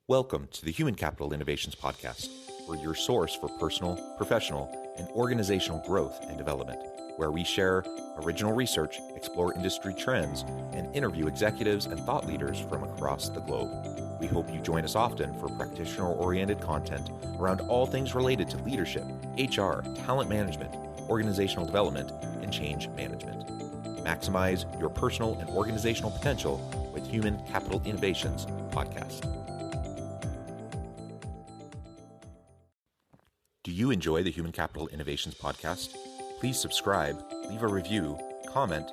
Welcome to the Human Capital Innovations Podcast. We're your source for personal, professional, and organizational growth and development, where we share original research, explore industry trends, and interview executives and thought leaders from across the globe. We hope you join us often for practitioner-oriented content around all things related to leadership, HR, talent management, organizational development, and change management. Maximize your personal and organizational potential with Human Capital Innovations Podcast. Do you enjoy the Human Capital Innovations Podcast? Please subscribe, leave a review, comment,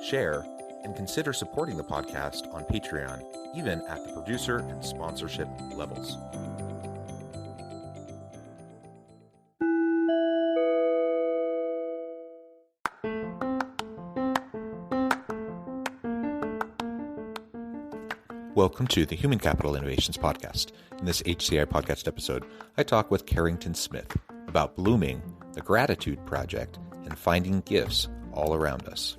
share, and consider supporting the podcast on Patreon, even at the producer and sponsorship levels. Welcome to the Human Capital Innovations Podcast. In this HCI podcast episode, I talk with Carrington Smith about blooming, the Gratitude Project, and finding gifts all around us.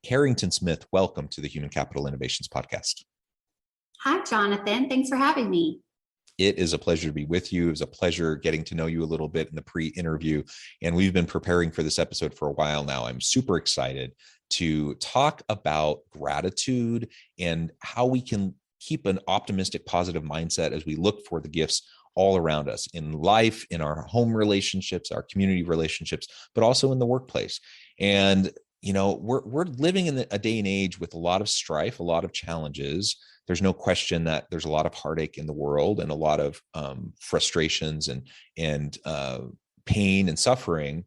Carrington Smith, welcome to the Human Capital Innovations Podcast. Hi, Jonathan. Thanks for having me. It is a pleasure to be with you. It was a pleasure getting to know you a little bit in the pre-interview, and we've been preparing for this episode for a while now. I'm super excited to talk about gratitude and how we can keep an optimistic, positive mindset as we look for the gifts all around us in life, in our home relationships, our community relationships, but also in the workplace. And you know, we're living in a day and age with a lot of strife, a lot of challenges. There's no question that there's a lot of heartache in the world and a lot of frustrations and pain and suffering.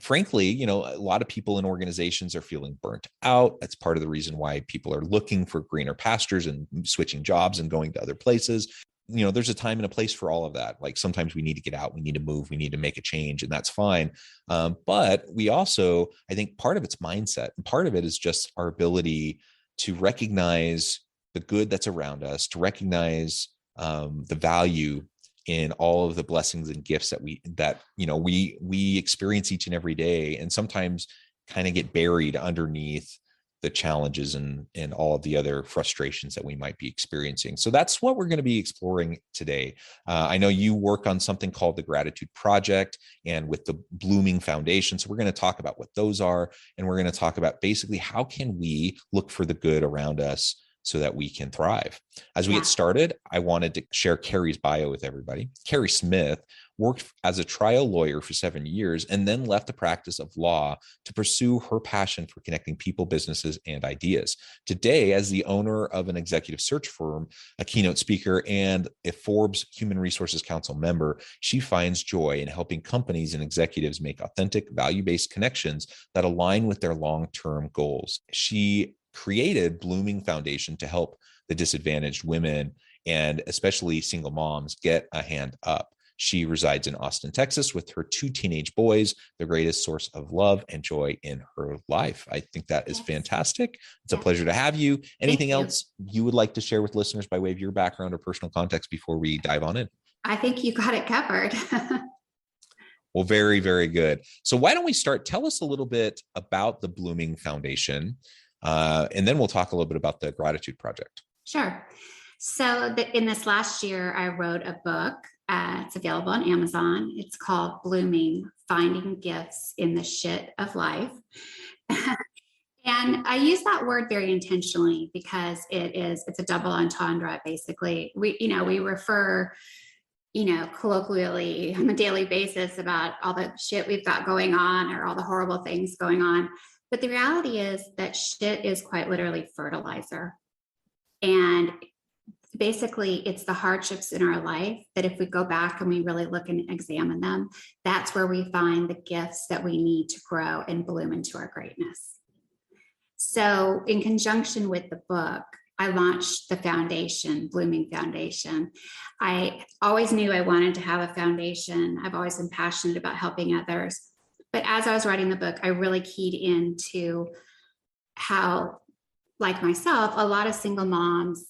Frankly, you know, a lot of people in organizations are feeling burnt out. That's part of the reason why people are looking for greener pastures and switching jobs and going to other places. You know, there's a time and a place for all of that. Like sometimes we need to get out, we need to move, we need to make a change, and that's fine. But we also, I think part of it's mindset, and part of it is just our ability to recognize the good that's around us, to recognize the value in all of the blessings and gifts that we experience each and every day, and sometimes kind of get buried underneath the challenges and all of the other frustrations that we might be experiencing. So that's what we're going to be exploring today. I know you work on something called the Gratitude Project and with the Blooming Foundation. So we're going to talk about what those are. And we're going to talk about basically how can we look for the good around us so that we can thrive. As we get started, I wanted to share Carrie's bio with everybody. Carrie Smith worked as a trial lawyer for 7 years and then left the practice of law to pursue her passion for connecting people, businesses, and ideas. Today, as the owner of an executive search firm, a keynote speaker, and a Forbes Human Resources Council member, she finds joy in helping companies and executives make authentic, value-based connections that align with their long-term goals. She created Blooming Foundation to help the disadvantaged women and especially single moms get a hand up. She resides in Austin, Texas with her 2 teenage boys, the greatest source of love and joy in her life. I think that is fantastic. It's a pleasure to have you. Anything else you would like to share with listeners by way of your background or personal context before we dive on in? I think you got it covered. Well, very, very good. So why don't we start? Tell us a little bit about the Blooming Foundation. And then we'll talk a little bit about the Gratitude Project. Sure. So in this last year, I wrote a book. It's available on Amazon. It's called Blooming, Finding Gifts in the Shit of Life. And I use that word very intentionally because it's a double entendre, basically. We refer, colloquially on a daily basis about all the shit we've got going on or all the horrible things going on. But the reality is that shit is quite literally fertilizer. And basically, it's the hardships in our life that if we go back and we really look and examine them, that's where we find the gifts that we need to grow and bloom into our greatness. So in conjunction with the book, I launched the foundation, Blooming Foundation. I always knew I wanted to have a foundation. I've always been passionate about helping others. But as I was writing the book, I really keyed into how, like myself, a lot of single moms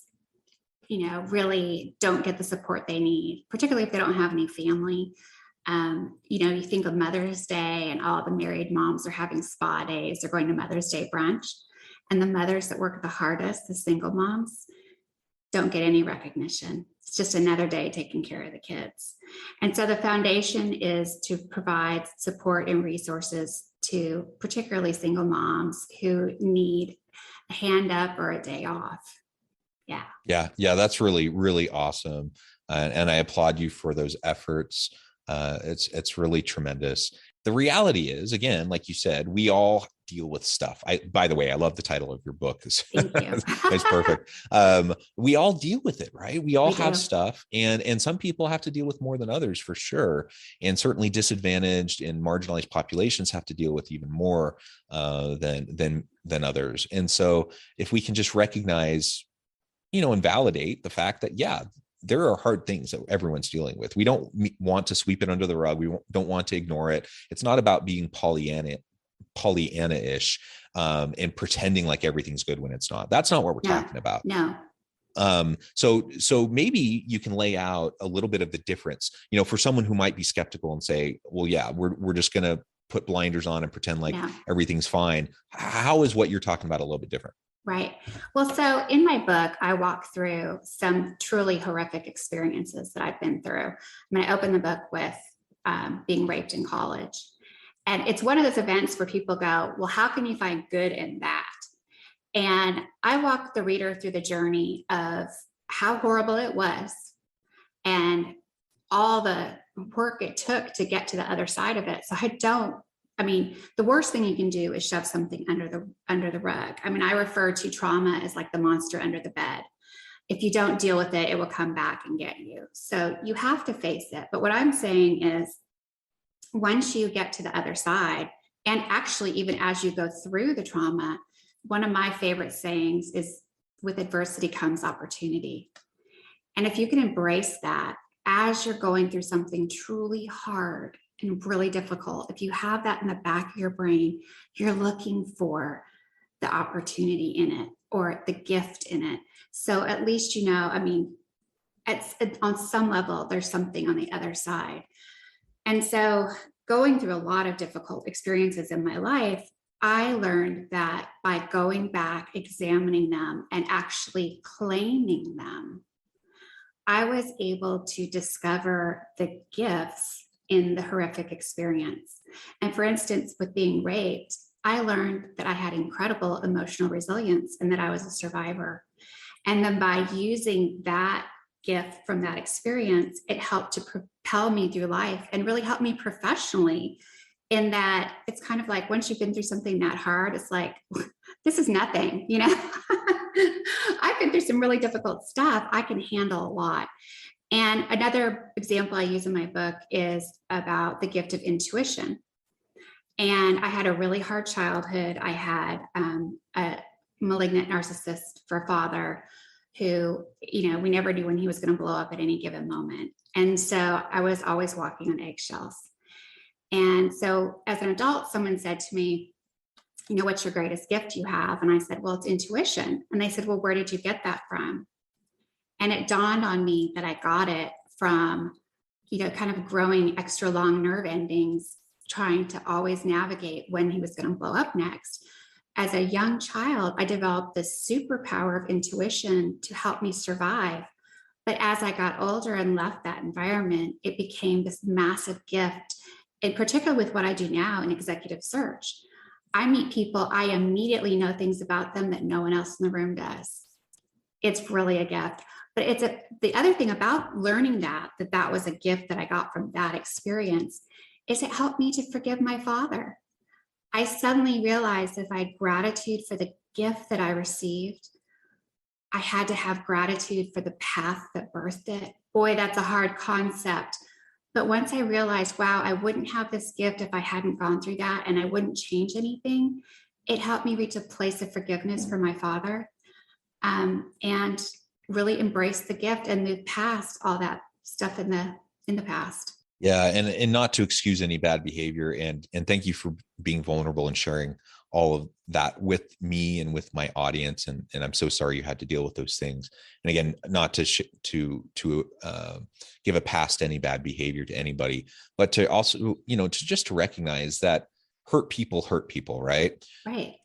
really don't get the support they need, particularly if they don't have any family. You think of Mother's Day and all the married moms are having spa days, they're going to Mother's Day brunch. And the mothers that work the hardest, the single moms, don't get any recognition. It's just another day taking care of the kids. And so the foundation is to provide support and resources to particularly single moms who need a hand up or a day off. Yeah. Yeah. That's really, really awesome. And I applaud you for those efforts. It's really tremendous. The reality is, again, like you said, we all deal with stuff. By the way, I love the title of your book. Thank you. It's perfect. We all deal with it, right? We all have stuff, and some people have to deal with more than others, for sure. And certainly disadvantaged and marginalized populations have to deal with even more than others. And so if we can just recognize, and validate the fact that, there are hard things that everyone's dealing with. We don't want to sweep it under the rug. We don't want to ignore it. It's not about being Pollyanna-ish and pretending like everything's good when it's not. That's not what we're talking about. No. So maybe you can lay out a little bit of the difference, for someone who might be skeptical and say, well, we're just going to put blinders on and pretend like everything's fine. How is what you're talking about a little bit different? Right. Well, so in my book, I walk through some truly horrific experiences that I've been through. I open the book with being raped in college. And it's one of those events where people go, well, how can you find good in that? And I walk the reader through the journey of how horrible it was and all the work it took to get to the other side of it. So the worst thing you can do is shove something under the rug. I refer to trauma as like the monster under the bed. If you don't deal with it, it will come back and get you. So you have to face it. But what I'm saying is, once you get to the other side, and actually even as you go through the trauma, one of my favorite sayings is, with adversity comes opportunity. And if you can embrace that as you're going through something truly hard and really difficult, if you have that in the back of your brain, you're looking for the opportunity in it or the gift in it. So at least, on some level, there's something on the other side. And so going through a lot of difficult experiences in my life, I learned that by going back, examining them, and actually claiming them, I was able to discover the gifts in the horrific experience. And for instance, with being raped, I learned that I had incredible emotional resilience and that I was a survivor. And then by using that gift from that experience, it helped to propel me through life and really helped me professionally, in that it's kind of like, once you've been through something that hard, it's like, this is nothing, I've been through some really difficult stuff. I can handle a lot. And another example I use in my book is about the gift of intuition. And I had a really hard childhood. I had a malignant narcissist for a father who, we never knew when he was going to blow up at any given moment. And so I was always walking on eggshells. And so as an adult, someone said to me, what's your greatest gift you have? And I said, well, it's intuition. And they said, well, where did you get that from? And it dawned on me that I got it from, kind of growing extra long nerve endings, trying to always navigate when he was going to blow up next. As a young child, I developed this superpower of intuition to help me survive. But as I got older and left that environment, it became this massive gift, in particular with what I do now in executive search. I meet people, I immediately know things about them that no one else in the room does. It's really a gift. But the other thing about learning that was a gift that I got from that experience is it helped me to forgive my father. I suddenly realized if I had gratitude for the gift that I received, I had to have gratitude for the path that birthed it. Boy, that's a hard concept. But once I realized, wow, I wouldn't have this gift if I hadn't gone through that, and I wouldn't change anything, it helped me reach a place of forgiveness for my father, and really embrace the gift and move past all that stuff in the past. Yeah. And not to excuse any bad behavior, and thank you for being vulnerable and sharing all of that with me and with my audience. And I'm so sorry you had to deal with those things. And again, not to give a pass to any bad behavior to anybody, but to also, to recognize that hurt people, right? Right.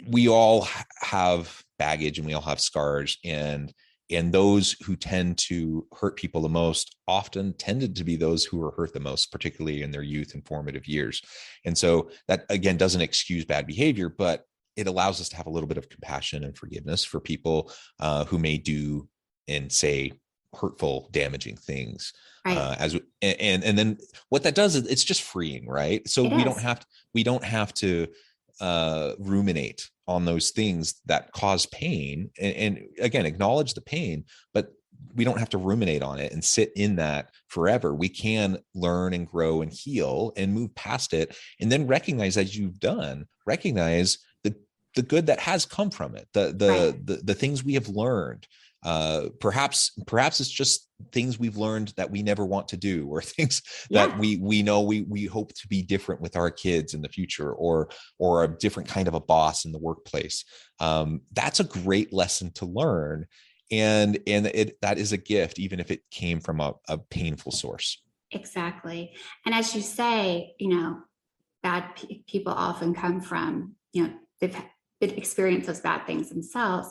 We all have baggage and we all have scars, and those who tend to hurt people the most often tended to be those who were hurt the most, particularly in their youth and formative years. And so that, again, doesn't excuse bad behavior, but it allows us to have a little bit of compassion and forgiveness for people who may do and say hurtful, damaging things. Right. And then what that does is it's just freeing, right? So we don't have to ruminate on those things that cause pain, and again, acknowledge the pain, but we don't have to ruminate on it and sit in that forever. We can learn and grow and heal and move past it, and then recognize, as you've done, recognize the good that has come from it, the things we have learned. Perhaps it's just things we've learned that we never want to do, or things that we know we hope to be different with our kids in the future, or a different kind of a boss in the workplace. That's a great lesson to learn. And that is a gift, even if it came from a painful source. Exactly. And as you say, bad people often come from, they've experienced those bad things themselves.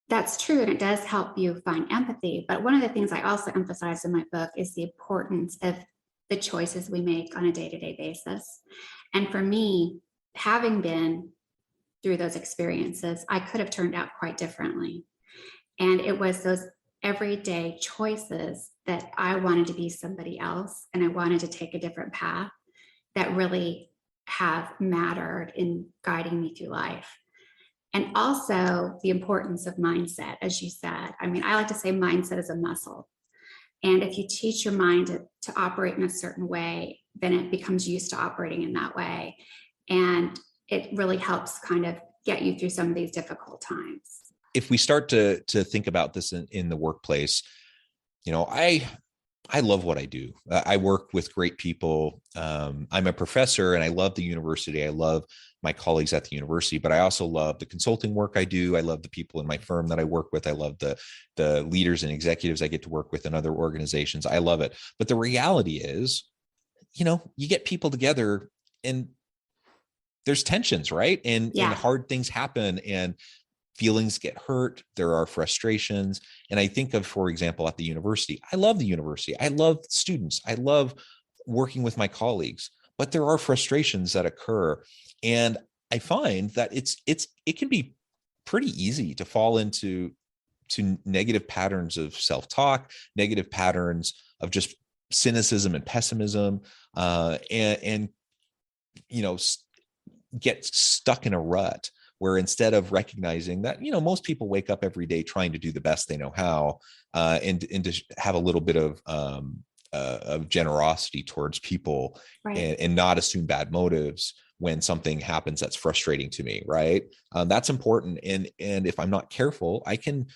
That's true. And it does help you find empathy. But one of the things I also emphasize in my book is the importance of the choices we make on a day-to-day basis. And for me, having been through those experiences, I could have turned out quite differently. And it was those everyday choices that I wanted to be somebody else, and I wanted to take a different path, that really have mattered in guiding me through life. And also the importance of mindset, as you said. I mean, I like to say mindset is a muscle. And if you teach your mind to operate in a certain way, then it becomes used to operating in that way. And it really helps kind of get you through some of these difficult times. If we start to think about this in the workplace, I love what I do. I work with great people. I'm a professor and I love the university. I love my colleagues at the university, but I also love the consulting work I do. I love the people in my firm that I work with. I love the leaders and executives I get to work with in other organizations. I love it. But the reality is, you get people together and there's tensions, right? And hard things happen and feelings get hurt. There are frustrations. And I think of, for example, at the university, I love the university. I love students. I love working with my colleagues, but there are frustrations that occur. And I find that it can be pretty easy to fall into negative patterns of self-talk, negative patterns of just cynicism and pessimism, and get stuck in a rut, where instead of recognizing that, most people wake up every day trying to do the best they know how, and to have a little bit of generosity towards people, right, and not assume bad motives when something happens that's frustrating to me, right? That's important. And if I'm not careful, I can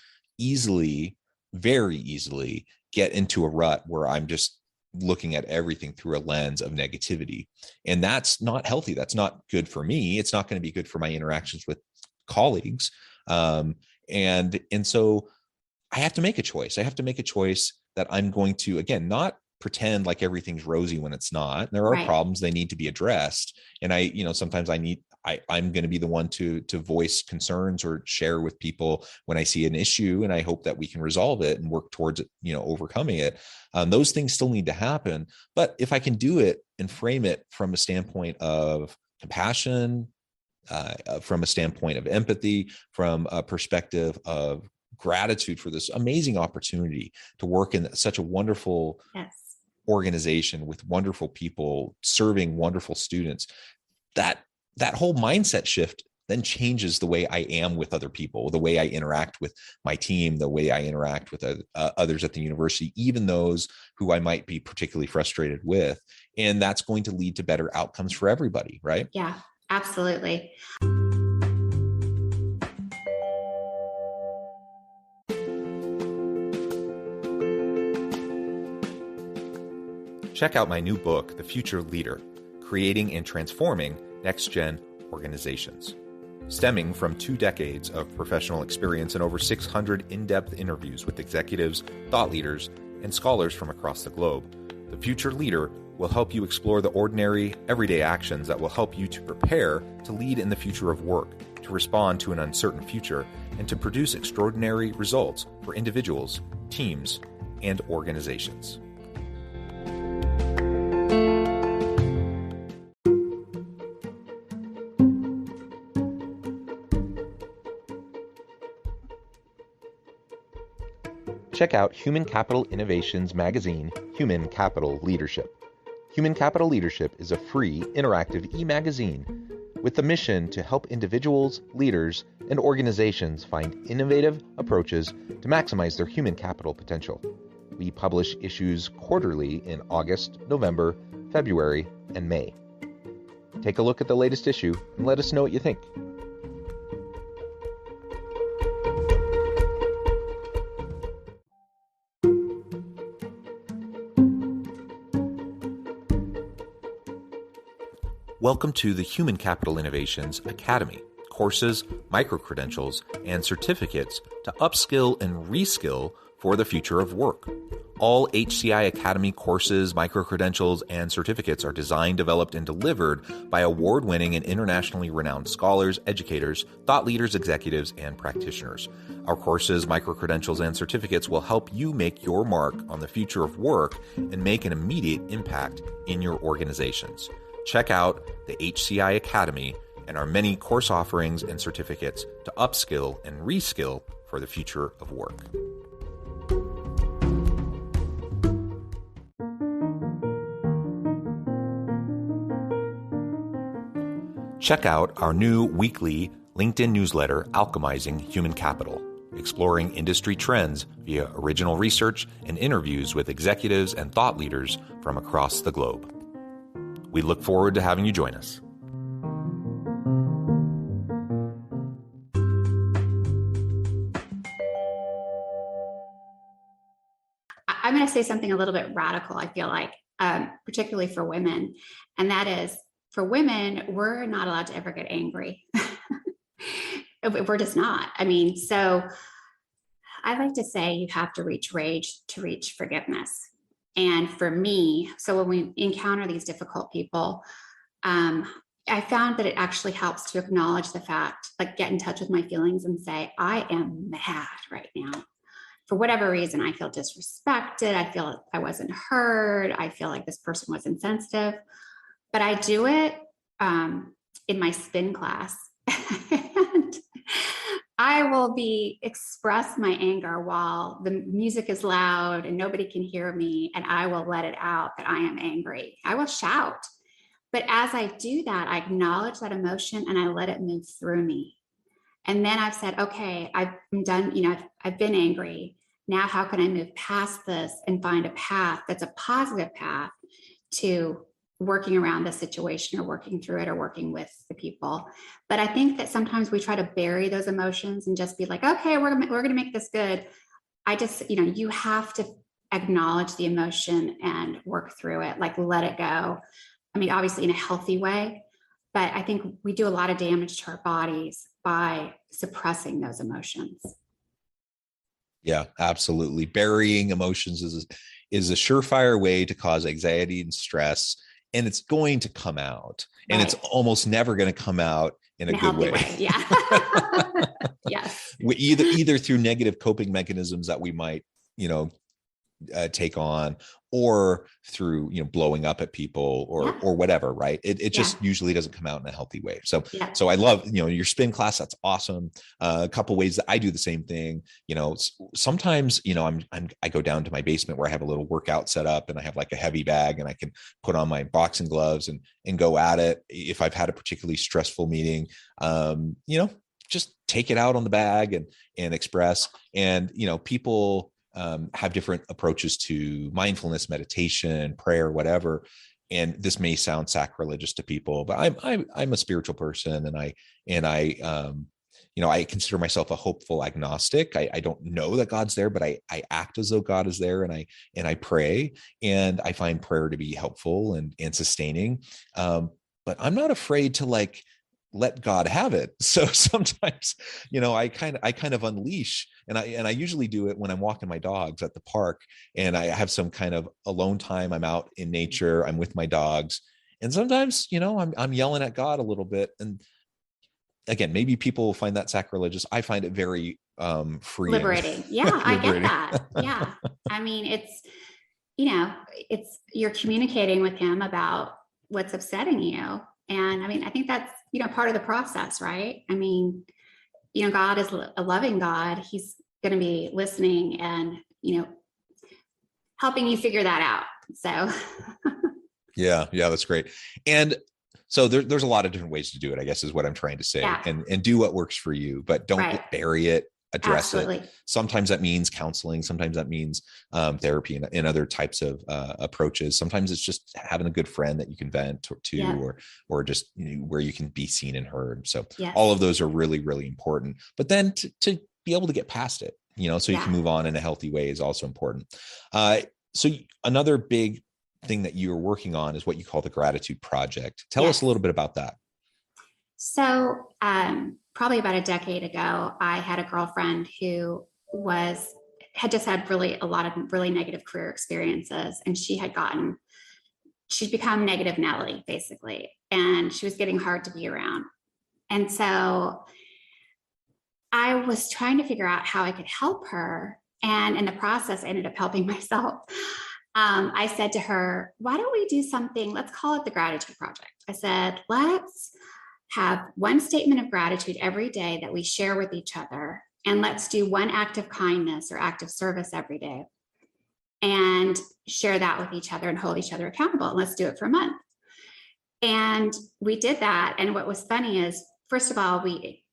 very easily get into a rut where I'm just looking at everything through a lens of negativity. And that's not healthy. That's not good for me. It's not going to be good for my interactions with colleagues. And so I have to make a choice. I have to make a choice that I'm going to, again, not pretend like everything's rosy when it's not. There are problems, they need to be addressed. And sometimes I'm going to be the one to voice concerns or share with people when I see an issue, and I hope that we can resolve it and work towards it, overcoming it. Those things still need to happen. But if I can do it and frame it from a standpoint of compassion, from a standpoint of empathy, from a perspective of gratitude for this amazing opportunity to work in such a wonderful organization with wonderful people, serving wonderful students, that whole mindset shift then changes the way I am with other people, the way I interact with my team, the way I interact with others at the university, even those who I might be particularly frustrated with. And that's going to lead to better outcomes for everybody, right? Yeah, absolutely. Check out my new book, The Future Leader: Creating and Transforming Next-Gen organizations. Stemming from 2 decades of professional experience and over 600 in-depth interviews with executives, thought leaders, and scholars from across the globe, The Future Leader will help you explore the ordinary, everyday actions that will help you to prepare to lead in the future of work, to respond to an uncertain future, and to produce extraordinary results for individuals, teams, and organizations. Check out Human Capital Innovations magazine, Human Capital Leadership. Human Capital Leadership is a free, interactive e-magazine with the mission to help individuals, leaders, and organizations find innovative approaches to maximize their human capital potential. We publish issues quarterly in August, November, February, and May. Take a look at the latest issue and let us know what you think. Welcome to the Human Capital Innovations Academy. Courses, micro-credentials, and certificates to upskill and reskill for the future of work. All HCI Academy courses, micro-credentials, and certificates are designed, developed, and delivered by award-winning and internationally renowned scholars, educators, thought leaders, executives, and practitioners. Our courses, micro-credentials, and certificates will help you make your mark on the future of work and make an immediate impact in your organizations. Check out the HCI Academy and our many course offerings and certificates to upskill and reskill for the future of work. Check out our new weekly LinkedIn newsletter, Alchemizing Human Capital, exploring industry trends via original research and interviews with executives and thought leaders from across the globe. We look forward to having you join us. I'm going to say something a little bit radical, I feel like, particularly for women. And that is, for women, we're not allowed to ever get angry. We're just not. I mean, so I like to say you have to reach rage to reach forgiveness. And for me, so when we encounter these difficult people, I found that it actually helps to acknowledge the fact, like get in touch with my feelings and say, I am mad right now. For whatever reason, I feel disrespected. I feel like I wasn't heard. I feel like this person was insensitive. But I do it in my spin class. And I will express my anger while the music is loud and nobody can hear me, and I will let it out that I am angry. I will shout. But as I do that, I acknowledge that emotion and I let it move through me. And then I've said, okay, I'm done. I've been angry. Now, how can I move past this and find a path that's a positive path to working around the situation or working through it or working with the people? But I think that sometimes we try to bury those emotions and just be like, okay, we're going to make this good. I just, you have to acknowledge the emotion and work through it, like let it go. I mean, obviously in a healthy way, but I think we do a lot of damage to our bodies by suppressing those emotions. Yeah, absolutely. Burying emotions is a surefire way to cause anxiety and stress. And it's going to come out, and it's almost never going to come out in a good way. Yeah. Yes. Either through negative coping mechanisms that we might, take on, or through, blowing up at people or whatever, right? It just usually doesn't come out in a healthy way. So I love, your spin class. That's awesome. A couple ways that I do the same thing. Sometimes, I go down to my basement where I have a little workout set up and I have like a heavy bag and I can put on my boxing gloves and go at it. If I've had a particularly stressful meeting, just take it out on the bag and express. And, people have different approaches to mindfulness, meditation, prayer, whatever. And this may sound sacrilegious to people, but I'm a spiritual person, and I consider myself a hopeful agnostic. I don't know that God's there, but I act as though God is there, and I pray, and I find prayer to be helpful and sustaining. But I'm not afraid to let God have it. So sometimes, I kind of unleash, and I usually do it when I'm walking my dogs at the park and I have some kind of alone time. I'm out in nature, I'm with my dogs. And sometimes, I'm yelling at God a little bit. And again, maybe people find that sacrilegious. I find it very freeing. Liberating. Yeah, I get Liberating. that. Yeah. I mean, it's you're communicating with him about what's upsetting you. And I mean, I think that's, part of the process, right? I mean, God is a loving God. He's going to be listening and, helping you figure that out. So Yeah, that's great. And so there's a lot of different ways to do it, I guess, is what I'm trying to say. yeah, And do what works for you, but don't right. bury it, address Absolutely. it. Sometimes that means counseling. Sometimes that means therapy and other types of approaches. Sometimes it's just having a good friend that you can vent to, Yeah. or just where you can be seen and heard. So Yes. all of those are really, really important. But then to be able to get past it, so you Yeah. can move on in a healthy way is also important. So another big thing that you're working on is what you call the Gratitude Project. Tell Yes. us a little bit about that. So probably about a decade ago, I had a girlfriend who had just had a lot of really negative career experiences, and she'd become negative Nelly, basically, and she was getting hard to be around. And so I was trying to figure out how I could help her. And in the process, I ended up helping myself. I said to her, why don't we do something? Let's call it the Gratitude Project. I said, let's have one statement of gratitude every day that we share with each other. And let's do one act of kindness or act of service every day and share that with each other and hold each other accountable. And let's do it for a month. And we did that. And what was funny is, first of all, we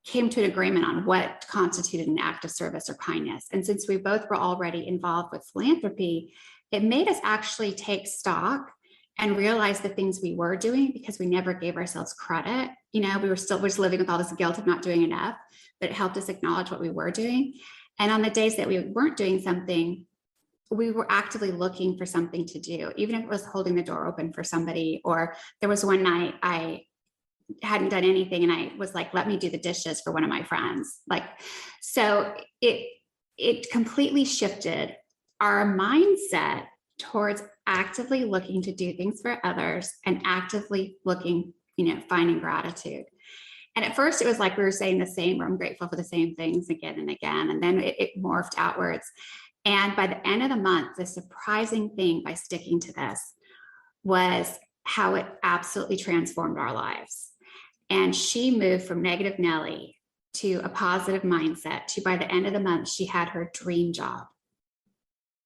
came to an agreement on what constituted an act of service or kindness. And since we both were already involved with philanthropy, it made us actually take stock and realize the things we were doing, because we never gave ourselves credit. We were just living with all this guilt of not doing enough, but it helped us acknowledge what we were doing. And on the days that we weren't doing something, we were actively looking for something to do, even if it was holding the door open for somebody. Or there was one night I hadn't done anything and I was like, let me do the dishes for one of my friends. So it completely shifted our mindset towards actively looking to do things for others and actively looking, finding gratitude. And at first it was like we were saying the same, or I'm grateful for the same things again and again. And then it morphed outwards. And by the end of the month, the surprising thing by sticking to this was how it absolutely transformed our lives. And she moved from negative Nelly to a positive mindset to, by the end of the month, she had her dream job.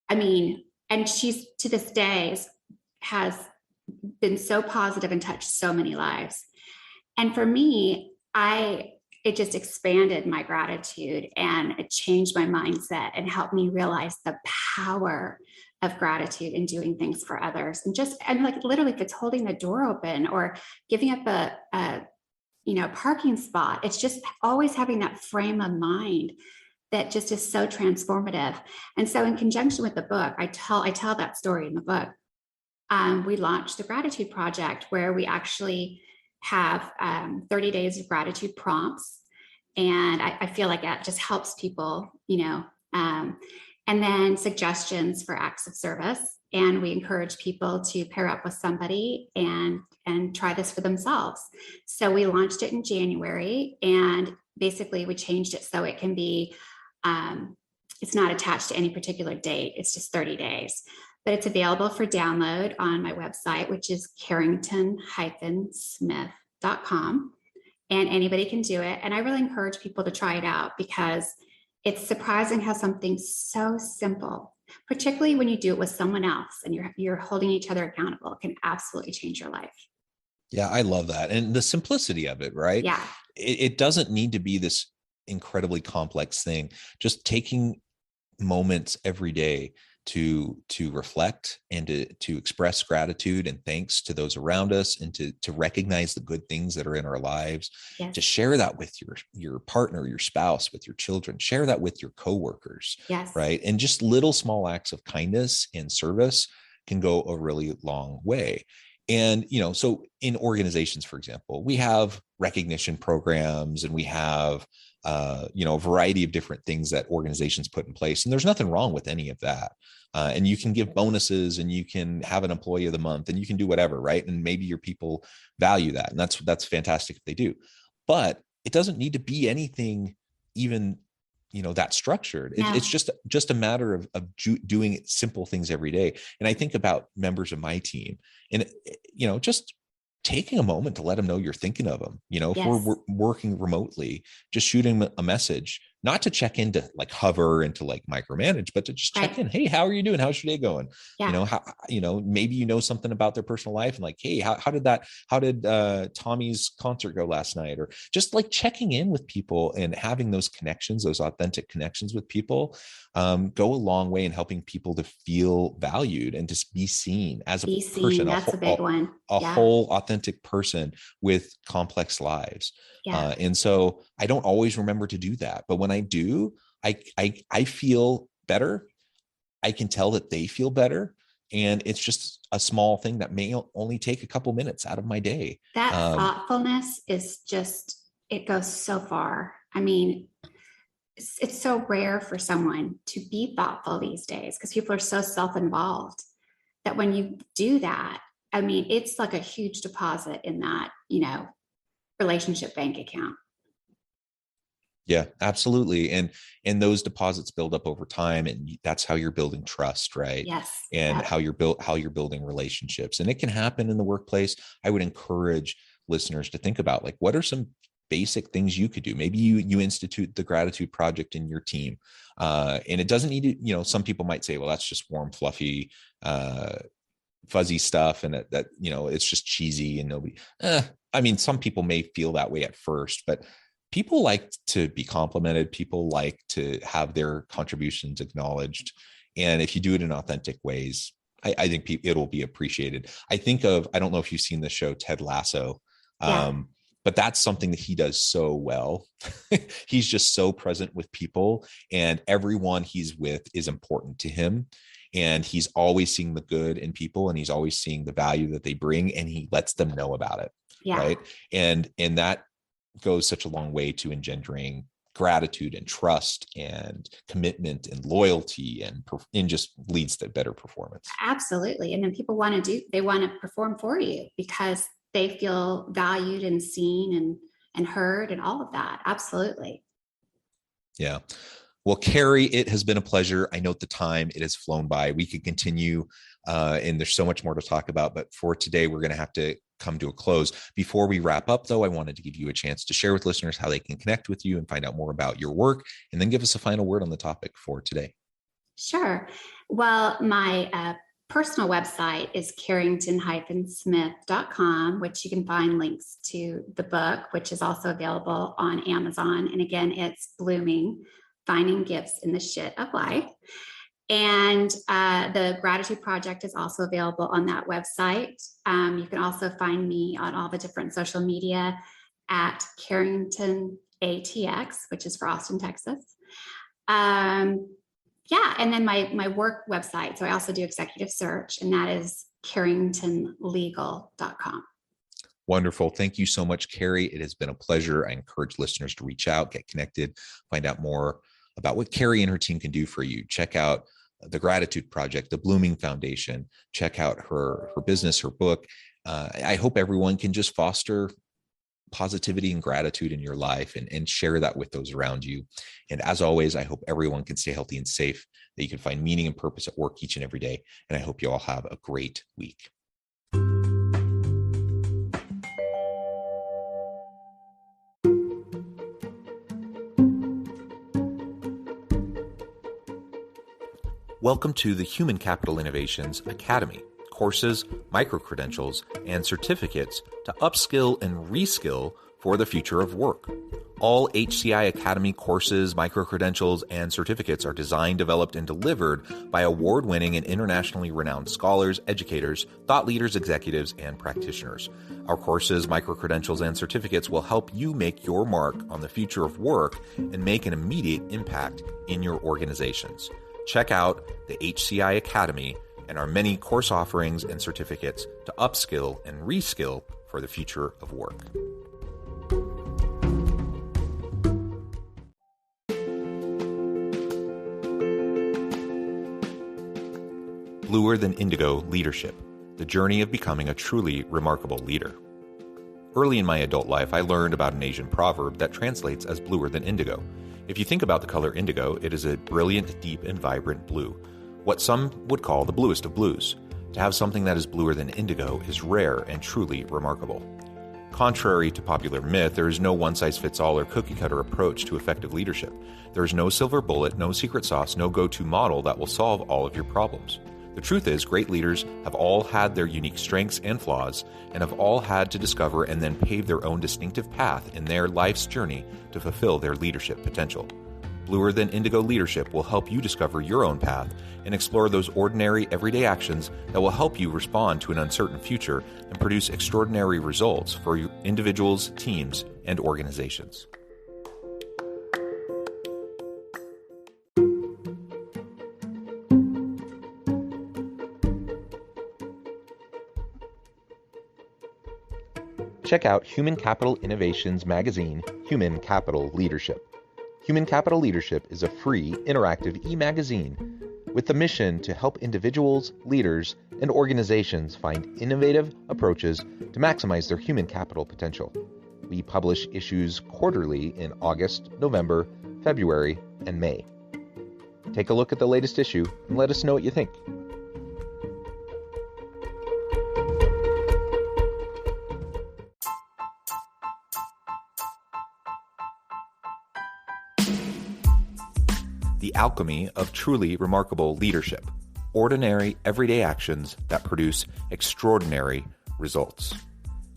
I mean, and she's to this day has been so positive and touched so many lives. And for me, it just expanded my gratitude, and it changed my mindset and helped me realize the power of gratitude in doing things for others. And like literally, if it's holding the door open or giving up a parking spot, it's just always having that frame of mind that just is so transformative. And so in conjunction with the book, I tell that story in the book. We launched the Gratitude Project, where we actually have 30 days of gratitude prompts. And I feel like that just helps people, and then suggestions for acts of service. And we encourage people to pair up with somebody and try this for themselves. So we launched it in January, and basically we changed it so it can be, it's not attached to any particular date. It's just 30 days, but it's available for download on my website, which is carrington-smith.com. And anybody can do it. And I really encourage people to try it out, because it's surprising how something so simple, particularly when you do it with someone else and you're holding each other accountable, it can absolutely change your life. Yeah, I love that. And the simplicity of it, right? Yeah. It doesn't need to be this incredibly complex thing. Just taking moments every day to reflect and to express gratitude and thanks to those around us, and to recognize the good things that are in our lives. Yes. To share that with your partner, your spouse, with your children, share that with your coworkers. Yes. Right. And just little small acts of kindness and service can go a really long way. And, so in organizations, for example, we have recognition programs and we have, a variety of different things that organizations put in place. And there's nothing wrong with any of that. And you can give bonuses and you can have an employee of the month and you can do whatever, right? And maybe your people value that. And that's fantastic if they do. But it doesn't need to be anything even that structured. It's just a matter of doing simple things every day. And I think about members of my team and, just taking a moment to let them know you're thinking of them, if we're working remotely, just shooting a message, not to check in to like hover and to like micromanage, but to just check in. Hey, how are you doing? How's your day going? Maybe something about their personal life and like, hey, how did Tommy's concert go last night? Or just like checking in with people and having those connections, those authentic connections with people, go a long way in helping people to feel valued and just be seen as a person. That's a big one. A whole authentic person with complex lives. And so I don't always remember to do that, but when I do, I feel better. I can tell that they feel better. And it's just a small thing that may only take a couple minutes out of my day. That thoughtfulness is it goes so far. I mean, it's so rare for someone to be thoughtful these days because people are so self-involved that when you do that, I mean, it's like a huge deposit in that, relationship bank account. Yeah, absolutely. And those deposits build up over time, and that's how you're building trust, right? Yes. And how you're building relationships. And it can happen in the workplace. I would encourage listeners to think about like, what are some basic things you could do? Maybe you institute the gratitude project in your team. And it doesn't need to, some people might say, well, that's just warm, fluffy, fuzzy stuff. And that, it's just cheesy and nobody, some people may feel that way at first, but people like to be complimented. People like to have their contributions acknowledged. And if you do it in authentic ways, I think it'll be appreciated. I don't know if you've seen the show Ted Lasso, but that's something that he does so well. He's just so present with people, and everyone he's with is important to him. And he's always seeing the good in people, and he's always seeing the value that they bring, and he lets them know about it. Yeah. Right. And that goes such a long way to engendering gratitude and trust and commitment and loyalty and just leads to better performance. Absolutely. And then people want to perform for you because they feel valued and seen and heard and all of that. Absolutely. Yeah. Well, Carrie, it has been a pleasure. I note the time, it has flown by. We could continue and there's so much more to talk about, but for today, we're going to have to come to a close. Before we wrap up, though, I wanted to give you a chance to share with listeners how they can connect with you and find out more about your work, and then give us a final word on the topic for today. Sure. Well, my personal website is carrington-smith.com, which you can find links to the book, which is also available on Amazon. And again, it's Blooming: Finding Gifts in the Shit of Life. And the Gratitude Project is also available on that website. You can also find me on all the different social media at Carrington ATX, which is for Austin, Texas. And then my work website. So I also do executive search, and that is carringtonlegal.com. Wonderful. Thank you so much, Carrie. It has been a pleasure. I encourage listeners to reach out, get connected, find out more about what Carrie and her team can do for you. Check out the Gratitude Project, the Blooming Foundation. Check out her business, her book. I hope everyone can just foster positivity and gratitude in your life and share that with those around you. And as always, I hope everyone can stay healthy and safe, that you can find meaning and purpose at work each and every day. And I hope you all have a great week. Welcome to the Human Capital Innovations Academy. Courses, micro-credentials, and certificates to upskill and reskill for the future of work. All HCI Academy courses, micro-credentials, and certificates are designed, developed, and delivered by award-winning and internationally renowned scholars, educators, thought leaders, executives, and practitioners. Our courses, micro-credentials, and certificates will help you make your mark on the future of work and make an immediate impact in your organizations. Check out the HCI Academy and our many course offerings and certificates to upskill and reskill for the future of work. Bluer Than Indigo Leadership, the journey of becoming a truly remarkable leader. Early in my adult life, I learned about an Asian proverb that translates as bluer than indigo. If you think about the color indigo, it is a brilliant, deep, and vibrant blue, what some would call the bluest of blues. To have something that is bluer than indigo is rare and truly remarkable. Contrary to popular myth, there is no one-size-fits-all or cookie-cutter approach to effective leadership. There is no silver bullet, no secret sauce, no go-to model that will solve all of your problems. The truth is, great leaders have all had their unique strengths and flaws, and have all had to discover and then pave their own distinctive path in their life's journey to fulfill their leadership potential. Bluer Than Indigo Leadership will help you discover your own path and explore those ordinary, everyday actions that will help you respond to an uncertain future and produce extraordinary results for individuals, teams, and organizations. Check out Human Capital Innovations magazine, Human Capital Leadership. Human Capital Leadership is a free, interactive e-magazine with the mission to help individuals, leaders, and organizations find innovative approaches to maximize their human capital potential. We publish issues quarterly in August, November, February, and May. Take a look at the latest issue and let us know what you think. The alchemy of truly remarkable leadership. Ordinary, everyday actions that produce extraordinary results.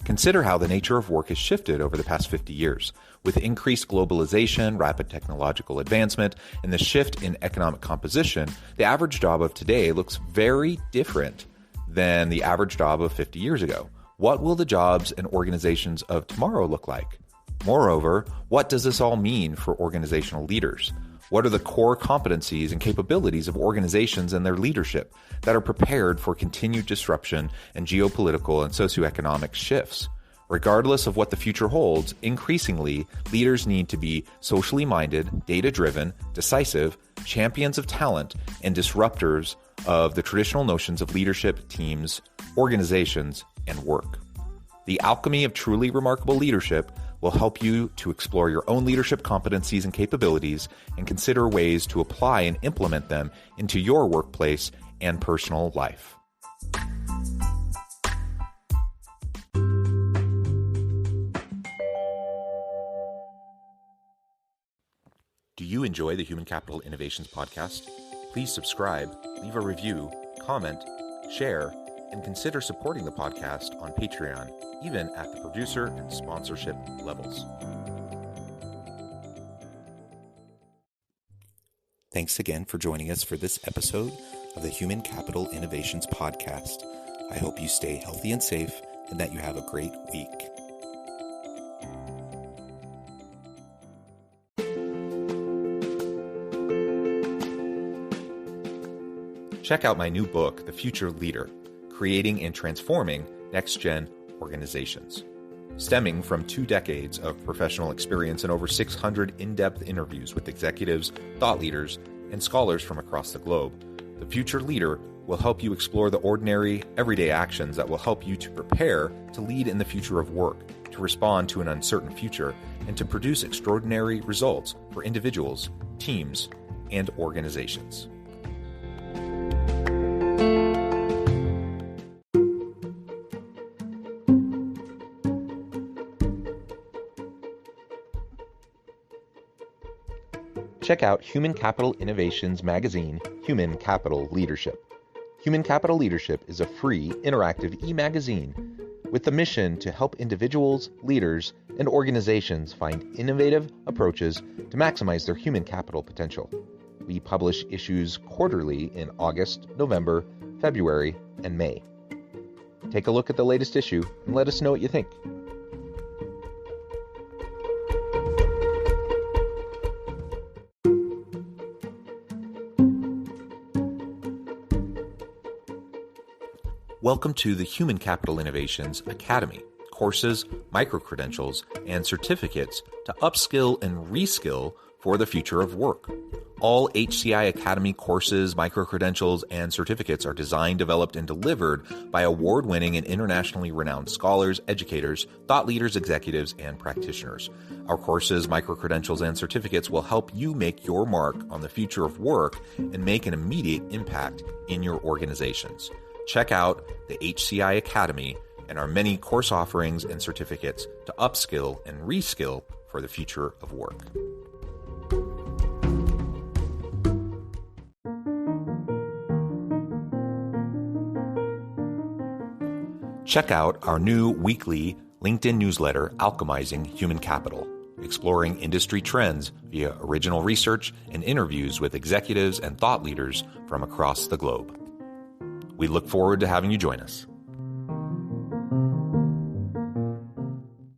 Consider how the nature of work has shifted over the past 50 years. With increased globalization, rapid technological advancement, and the shift in economic composition, the average job of today looks very different than the average job of 50 years ago. What will the jobs and organizations of tomorrow look like? Moreover, what does this all mean for organizational leaders? What are the core competencies and capabilities of organizations and their leadership that are prepared for continued disruption and geopolitical and socioeconomic shifts? Regardless of what the future holds, increasingly, leaders need to be socially minded, data-driven, decisive, champions of talent, and disruptors of the traditional notions of leadership, teams, organizations, and work. The alchemy of truly remarkable leadership will help you to explore your own leadership competencies and capabilities and consider ways to apply and implement them into your workplace and personal life. Do you enjoy the Human Capital Innovations podcast? Please subscribe, leave a review, comment, share, and consider supporting the podcast on Patreon, even at the producer and sponsorship levels. Thanks again for joining us for this episode of the Human Capital Innovations podcast. I hope you stay healthy and safe and that you have a great week. Check out my new book, The Future Leader: Creating and Transforming Next-Gen Organizations. Stemming from 2 decades of professional experience and over 600 in-depth interviews with executives, thought leaders, and scholars from across the globe, The Future Leader will help you explore the ordinary, everyday actions that will help you to prepare to lead in the future of work, to respond to an uncertain future, and to produce extraordinary results for individuals, teams, and organizations. Check out Human Capital Innovations magazine, Human Capital Leadership. Human Capital Leadership is a free, interactive e-magazine with the mission to help individuals, leaders, and organizations find innovative approaches to maximize their human capital potential. We publish issues quarterly in August, November, February, and May. Take a look at the latest issue and let us know what you think. Welcome to the Human Capital Innovations Academy. Courses, micro-credentials, and certificates to upskill and reskill for the future of work. All HCI Academy courses, micro-credentials, and certificates are designed, developed, and delivered by award-winning and internationally renowned scholars, educators, thought leaders, executives, and practitioners. Our courses, micro-credentials, and certificates will help you make your mark on the future of work and make an immediate impact in your organizations. Check out the HCI Academy and our many course offerings and certificates to upskill and reskill for the future of work. Check out our new weekly LinkedIn newsletter, Alchemizing Human Capital, exploring industry trends via original research and interviews with executives and thought leaders from across the globe. We look forward to having you join us.